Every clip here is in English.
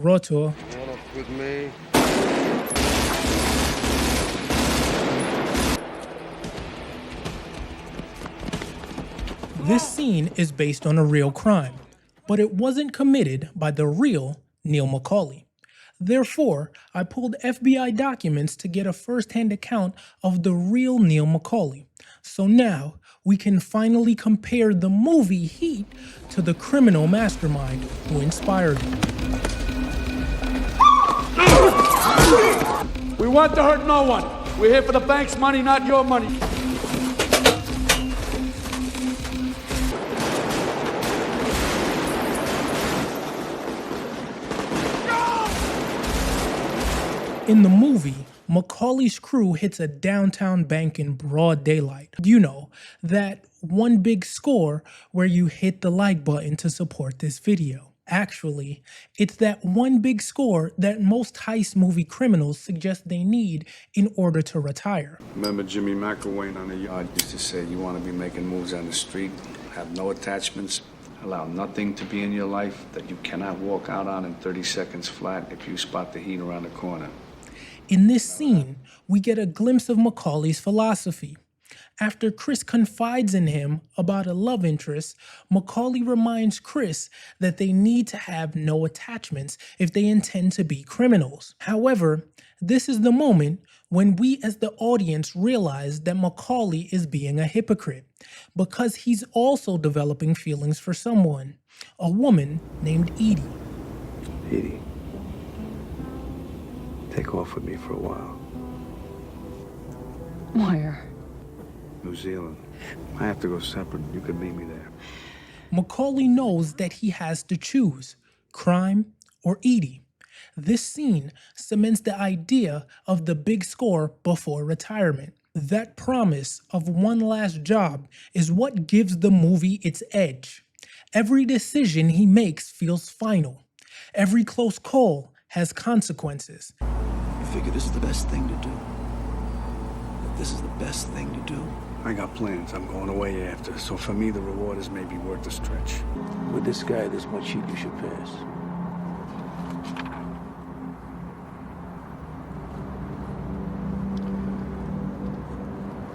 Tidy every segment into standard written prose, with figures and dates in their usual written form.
Rawteur. Hold up with me. This scene is based on a real crime, but it wasn't committed by the real Neil McCauley. Therefore, I pulled FBI documents to get a first-hand account of the real Neil McCauley. So now, we can finally compare the movie Heat to the criminal mastermind who inspired it. We want to hurt no one. We're here for the bank's money, not your money. In the movie, McCauley's crew hits a downtown bank in broad daylight. You know, that one big score where you hit the like button to support this video. Actually, it's that one big score that most heist movie criminals suggest they need in order to retire. Remember Jimmy McElwain on the yard used to say, you want to be making moves on the street, have no attachments, allow nothing to be in your life that you cannot walk out on in 30 seconds flat if you spot the heat around the corner. In this scene, we get a glimpse of McCauley's philosophy. After Chris confides in him about a love interest, McCauley reminds Chris that they need to have no attachments if they intend to be criminals. However, this is the moment when we as the audience realize that McCauley is being a hypocrite, because he's also developing feelings for someone, a woman named Edie. Edie, take off with me for a while. Where? New Zealand. I have to go separate. You could meet me there. McCauley knows that he has to choose crime or Edie. This scene cements the idea of the big score before retirement. That promise of one last job is what gives the movie its edge. Every decision he makes feels final. Every close call has consequences. You figure this is the best thing to do? That this is the best thing to do? I got plans. I'm going away after, so for me the reward is maybe worth the stretch. With this guy this much heat, you should pass.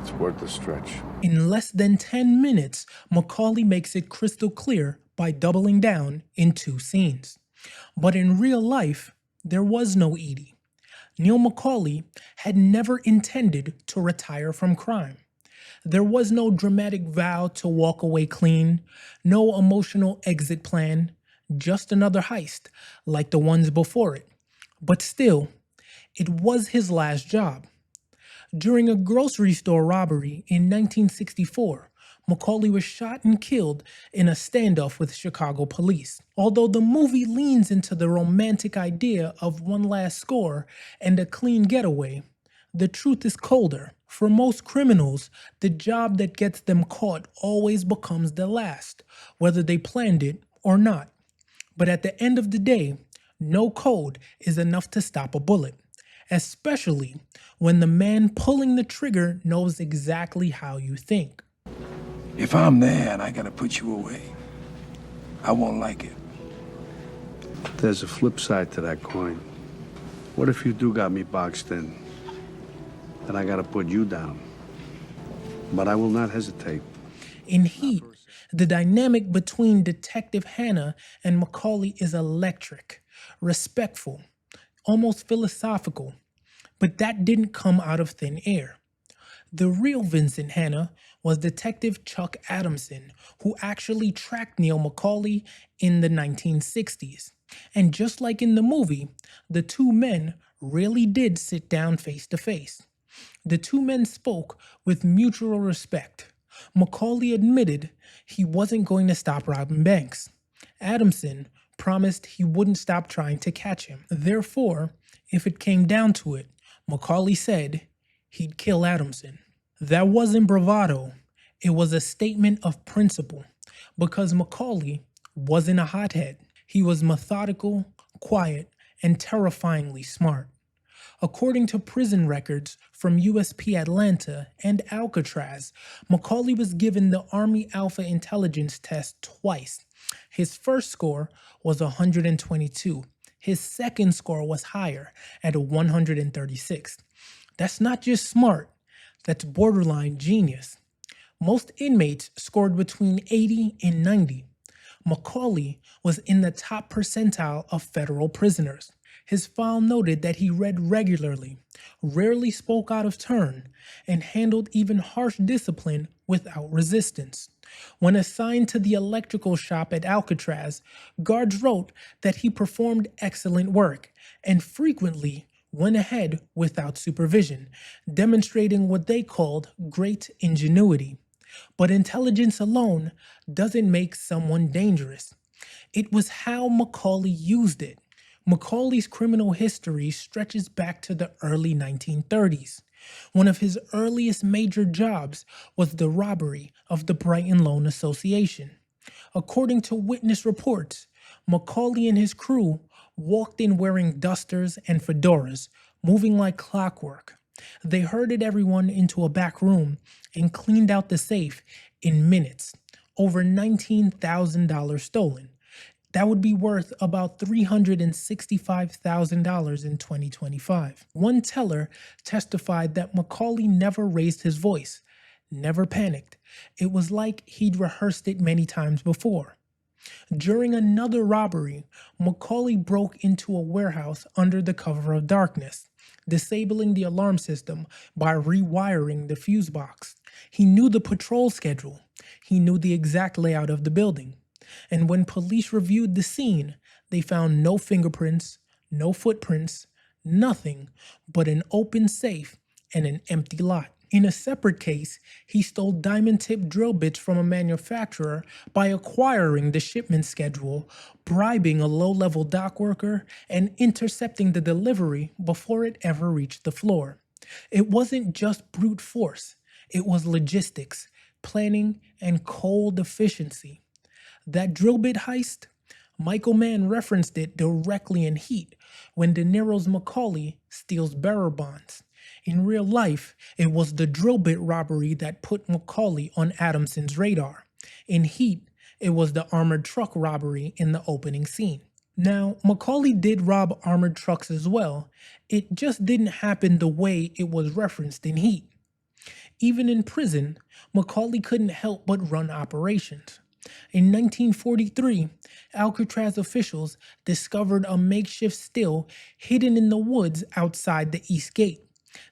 It's worth the stretch. In less than 10 minutes, McCauley makes it crystal clear by doubling down in 2 scenes. But in real life, there was no Edie. Neil McCauley had never intended to retire from crime. There was no dramatic vow to walk away clean, no emotional exit plan, just another heist like the ones before it. But still, it was his last job. During a grocery store robbery in 1964, McCauley was shot and killed in a standoff with Chicago police. Although the movie leans into the romantic idea of one last score and a clean getaway, the truth is colder. For most criminals, the job that gets them caught always becomes the last, whether they planned it or not. But at the end of the day, no code is enough to stop a bullet, especially when the man pulling the trigger knows exactly how you think. If I'm there and I gotta put you away, I won't like it. There's a flip side to that coin. What if you do got me boxed in? Then I gotta put you down. But I will not hesitate. In Heat, the dynamic between Detective Hanna and McCauley is electric, respectful, almost philosophical, but that didn't come out of thin air. The real Vincent Hanna was Detective Chuck Adamson, who actually tracked Neil McCauley in the 1960s. And just like in the movie, the 2 men really did sit down face to face. The 2 men spoke with mutual respect. McCauley admitted he wasn't going to stop robbing banks. Adamson promised he wouldn't stop trying to catch him. Therefore, if it came down to it, McCauley said he'd kill Adamson. That wasn't bravado. It was a statement of principle, because McCauley wasn't a hothead. He was methodical, quiet, and terrifyingly smart. According to prison records from USP Atlanta and Alcatraz, McCauley was given the Army Alpha Intelligence Test twice. His first score was 122. His second score was higher at a 136. That's not just smart, that's borderline genius. Most inmates scored between 80 and 90. McCauley was in the top percentile of federal prisoners. His file noted that he read regularly, rarely spoke out of turn, and handled even harsh discipline without resistance. When assigned to the electrical shop at Alcatraz, guards wrote that he performed excellent work and frequently went ahead without supervision, demonstrating what they called great ingenuity. But intelligence alone doesn't make someone dangerous. It was how McCauley used it. McCauley's criminal history stretches back to the early 1930s. One of his earliest major jobs was the robbery of the Brighton Loan Association. According to witness reports, McCauley and his crew walked in wearing dusters and fedoras, moving like clockwork. They herded everyone into a back room and cleaned out the safe in minutes. Over $19,000 stolen. That would be worth about $365,000 in 2025. One teller testified that McCauley never raised his voice, never panicked. It was like he'd rehearsed it many times before. During another robbery, McCauley broke into a warehouse under the cover of darkness, disabling the alarm system by rewiring the fuse box. He knew the patrol schedule. He knew the exact layout of the building. And when police reviewed the scene, they found no fingerprints, no footprints, nothing but an open safe and an empty lot. In a separate case, he stole diamond-tipped drill bits from a manufacturer by acquiring the shipment schedule, bribing a low-level dock worker, and intercepting the delivery before it ever reached the floor. It wasn't just brute force, it was logistics, planning, and cold efficiency. That drill bit heist? Michael Mann referenced it directly in Heat when De Niro's McCauley steals bearer bonds. In real life, it was the drill bit robbery that put McCauley on Adamson's radar. In Heat, it was the armored truck robbery in the opening scene. Now, McCauley did rob armored trucks as well. It just didn't happen the way it was referenced in Heat. Even in prison, McCauley couldn't help but run operations. In 1943, Alcatraz officials discovered a makeshift still hidden in the woods outside the East Gate.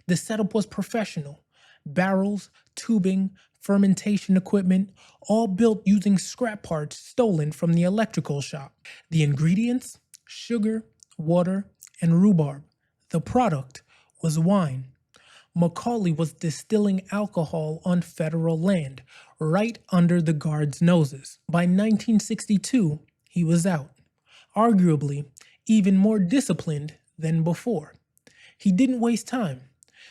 The setup was professional. Barrels, tubing, fermentation equipment, all built using scrap parts stolen from the electrical shop. The ingredients? Sugar, water, and rhubarb. The product was wine. McCauley was distilling alcohol on federal land, right under the guards' noses. By 1962, he was out, arguably even more disciplined than before. He didn't waste time.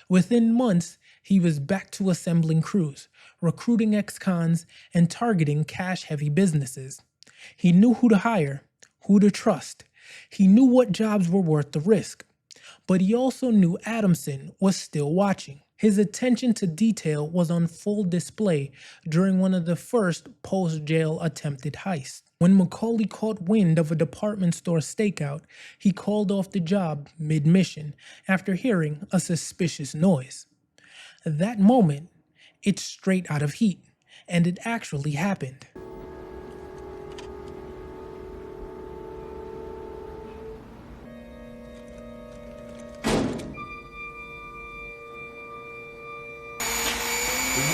Within months, he was back to assembling crews, recruiting ex-cons, and targeting cash-heavy businesses. He knew who to hire, who to trust. He knew what jobs were worth the risk. But he also knew Adamson was still watching. His attention to detail was on full display during one of the first post-jail attempted heists. When McCauley caught wind of a department store stakeout, he called off the job mid-mission after hearing a suspicious noise. That moment, it's straight out of Heat, and it actually happened.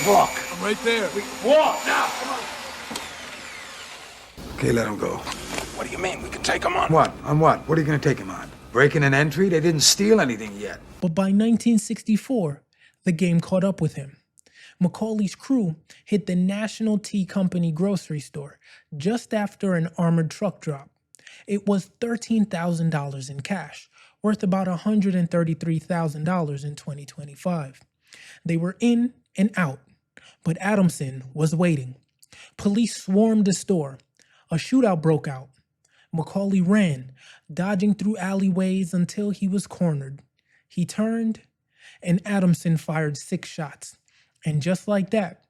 Walk. I'm right there. Walk now. Come on. Okay, let him go. What do you mean? We can take him on? What? On what? What are you gonna take him on? Breaking an entry? They didn't steal anything yet. But by 1964, the game caught up with him. McCauley's crew hit the National Tea Company grocery store just after an armored truck drop. It was $13,000 in cash, worth about $133,000 in 2025. They were in and out, but Adamson was waiting. Police swarmed the store. A shootout broke out. McCauley ran, dodging through alleyways until he was cornered. He turned, and Adamson fired 6 shots. And just like that,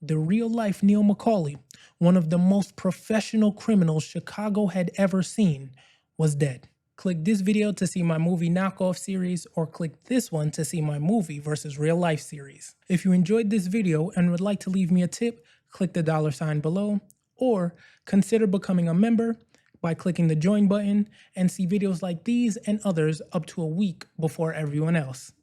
the real-life Neil McCauley, one of the most professional criminals Chicago had ever seen, was dead. Click this video to see my movie knockoff series, or click this one to see my movie versus real life series. If you enjoyed this video and would like to leave me a tip, click the $ below, or consider becoming a member by clicking the join button and see videos like these and others up to a week before everyone else.